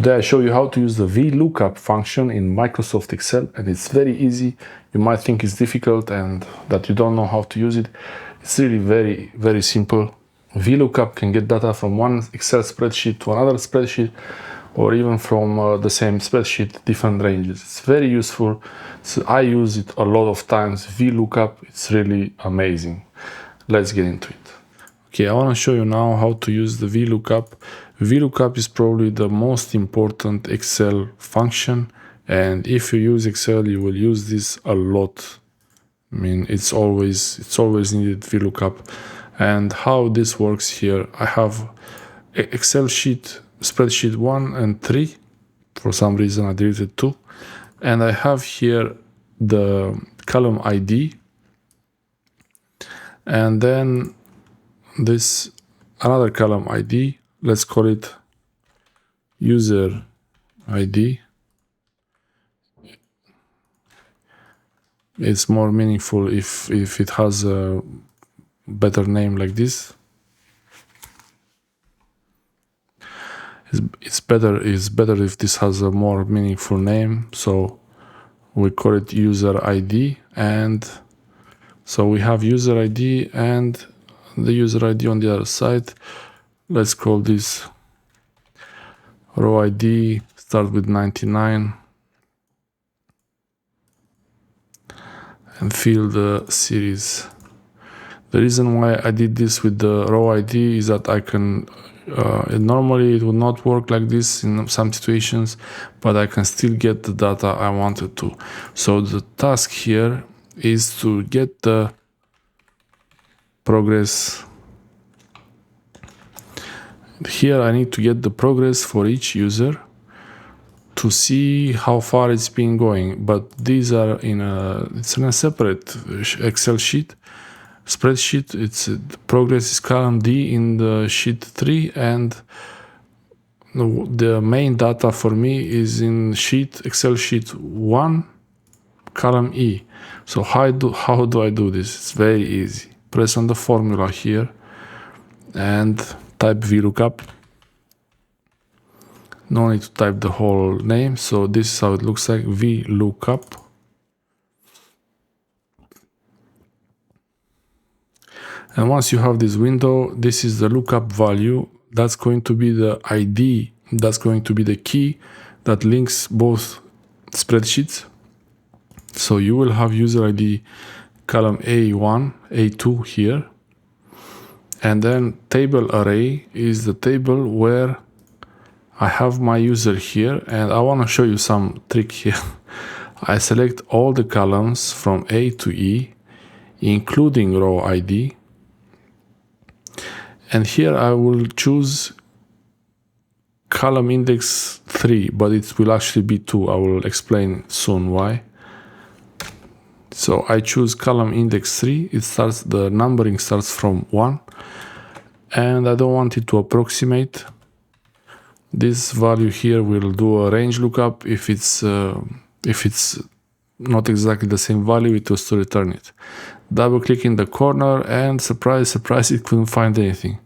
Today I show you how to use the Vlookup function in Microsoft Excel, and it's very easy. You might think it's difficult and that you don't know how to use it. It's really very simple. Vlookup can get data from one Excel spreadsheet to another spreadsheet, or even from the same spreadsheet, different ranges. It's very useful. So I use it a lot of times. Vlookup, it's really amazing. Let's get into it. Okay, I want to show you now how to use the Vlookup. Vlookup is probably the most important Excel function, and if you use Excel, you will use this a lot. I mean, it's always needed, Vlookup. And how this works here, I have Excel sheet, spreadsheet 1 and 3. For some reason I deleted 2. And I have here the column ID, and then this another column ID. Let's call it user ID. It's more meaningful if it has a better name like this. It's better if this has a more meaningful name, so we call it user ID. And so we have user ID and the user ID on the other side. Let's call this row ID, start with 99, and fill the series. The reason why I did this with the row ID is that I can, normally it would not work like this in some situations, but I can still get the data I wanted to. So the task here is to get the progress. Here I need to get the progress for each user to see how far it's been going, but these are in a separate Excel sheet, spreadsheet. It's the progress is column D in the sheet 3, and the main data for me is in Excel sheet 1, column E. So how do I do this? It's very easy. Press on the formula here and type Vlookup. No need to type the whole name. So this is how it looks like, Vlookup. And once you have this window, this is the lookup value. That's going to be the ID. That's going to be the key that links both spreadsheets. So you will have user ID column A1, A2 here. And then table array is the table where I have my user here, and I want to show you some trick here. I select all the columns from A to E, including row ID. And here I will choose column index 3, but it will actually be 2. I will explain soon why. So I choose column index 3. The numbering starts from 1. And I don't want it to approximate. This value here will do a range lookup. If it's not exactly the same value, it was to return it. Double click in the corner, and surprise, it couldn't find anything.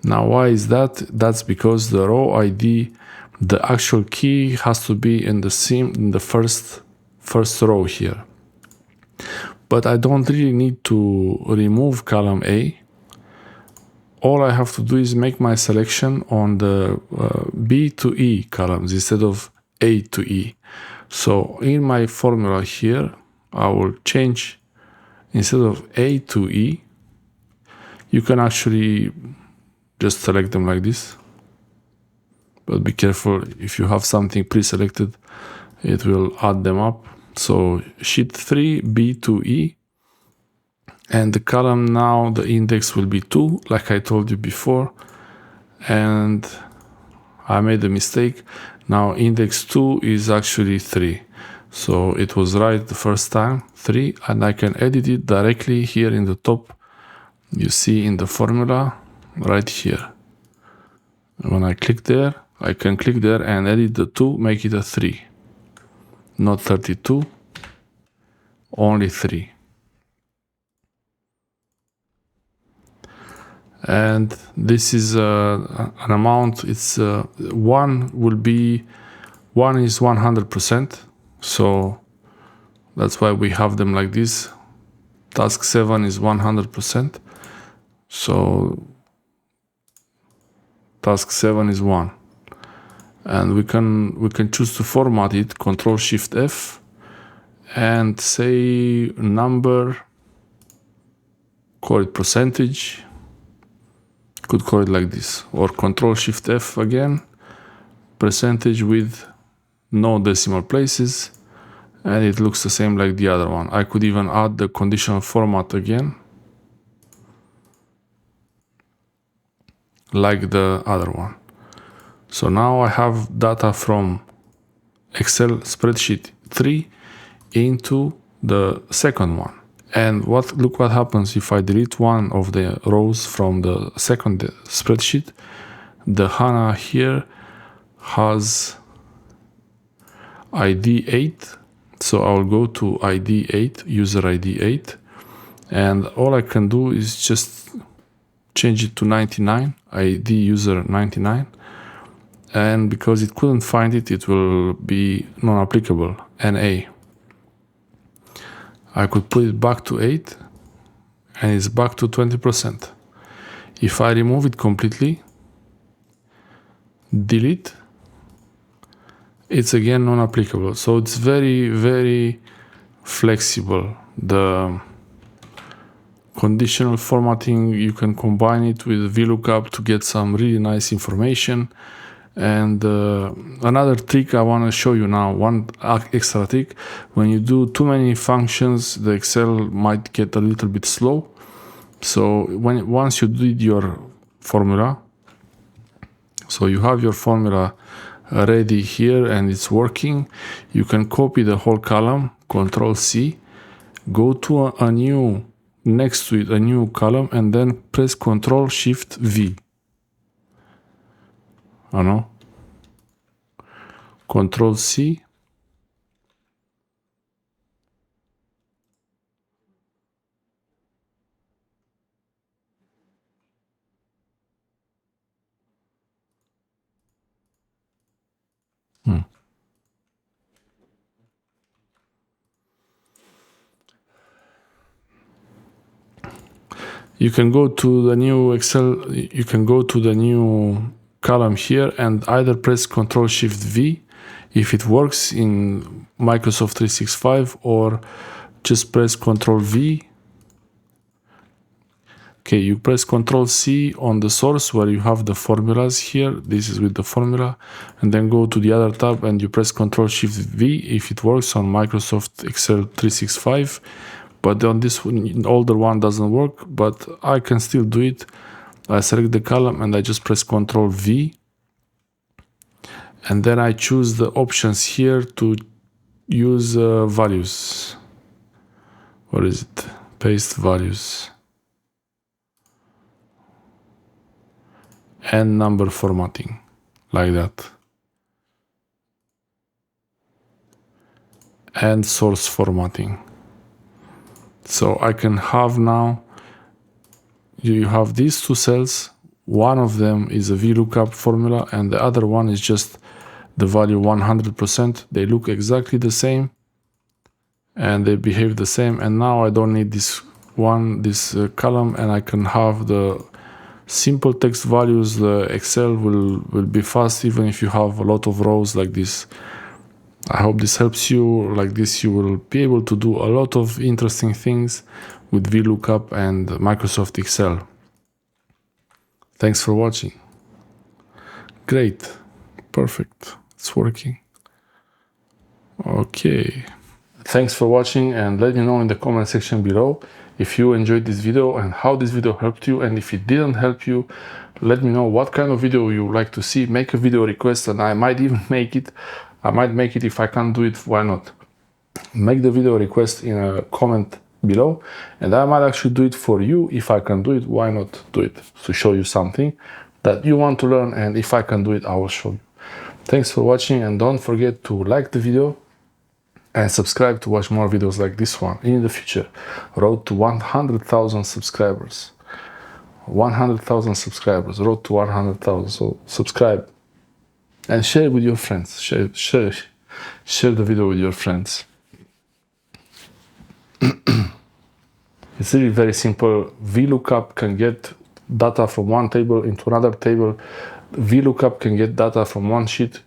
Now why is that? That's because the row ID, the actual key, has to be in the first row here. But I don't really need to remove column A. All I have to do is make my selection on the B to E columns instead of A to E. So in my formula here, I will change, instead of A to E, you can actually just select them like this. But be careful, if you have something pre-selected, it will add them up. So sheet 3, B to E. And the column now, the index will be 2, like I told you before. And I made a mistake. Now index 2 is actually 3. So it was right the first time, 3. And I can edit it directly here in the top. You see in the formula, right here. When I click there, I can click there and edit the 2, make it a 3. Not 32, only 3. and this is an amount. It's one is 100%, so that's why we have them like this. Task 7 is 100%, so task 7 is 1, and we can choose to format it. Ctrl+Shift+F and say number, call it percentage, could call it like this, or Ctrl+Shift+F again, percentage with no decimal places, and it looks the same like the other one. I could even add the conditional format again, like the other one. So now I have data from Excel spreadsheet 3 into the second one. And look what happens if I delete one of the rows from the second spreadsheet. The HANA here has ID 8. So I'll go to ID 8, user ID 8. And all I can do is just change it to 99, ID user 99. And because it couldn't find it, it will be non-applicable, NA. I could put it back to 8 and it's back to 20%. If I remove it completely, delete, it's again non-applicable. So it's very, very flexible. The conditional formatting, you can combine it with VLOOKUP to get some really nice information. And another trick I want to show you now, one extra trick. When you do too many functions, the Excel might get a little bit slow. So once you did your formula, so you have your formula ready here and it's working, you can copy the whole column, Ctrl+C, go to a new, next to it, a new column, and then press Ctrl+Shift+V. I know. Ctrl+C. You can go to the new Excel, you can go to the new column here and either press Ctrl+Shift+V if it works in Microsoft 365, or just press Ctrl+V. Okay, you press Ctrl+C on the source where you have the formulas here. This is with the formula, and then go to the other tab and you press Ctrl+Shift+V if it works on Microsoft Excel 365. But on this one, older one doesn't work, but I can still do it. I select the column and I just press Ctrl+V. And then I choose the options here to use values. What is it? Paste values. And number formatting, like that. And source formatting. So I can have now, you have these two cells, one of them is a VLOOKUP formula and the other one is just the value 100%. They look exactly the same and they behave the same, and now I don't need this column, and I can have the simple text values. The Excel will be fast even if you have a lot of rows like this. I hope this helps you. Like this, you will be able to do a lot of interesting things with VLOOKUP and Microsoft Excel. Thanks for watching. Great. Perfect. It's working. Okay. Thanks for watching, and let me know in the comment section below if you enjoyed this video and how this video helped you. And if it didn't help you, let me know what kind of video you would like to see. Make a video request and I might even make it. I might make it. If I can't do it, why not? Make the video request in a comment below and I might actually do it for you. If I can do it, why not do it? To show you something that you want to learn, and if I can do it, I will show you. Thanks for watching, and don't forget to like the video and subscribe to watch more videos like this one in the future. Road to 100,000 subscribers. 100,000 subscribers, road to 100,000. So subscribe and share it with your friends. Share the video with your friends. It's really very simple. VLOOKUP can get data from one table into another table. VLOOKUP can get data from one sheet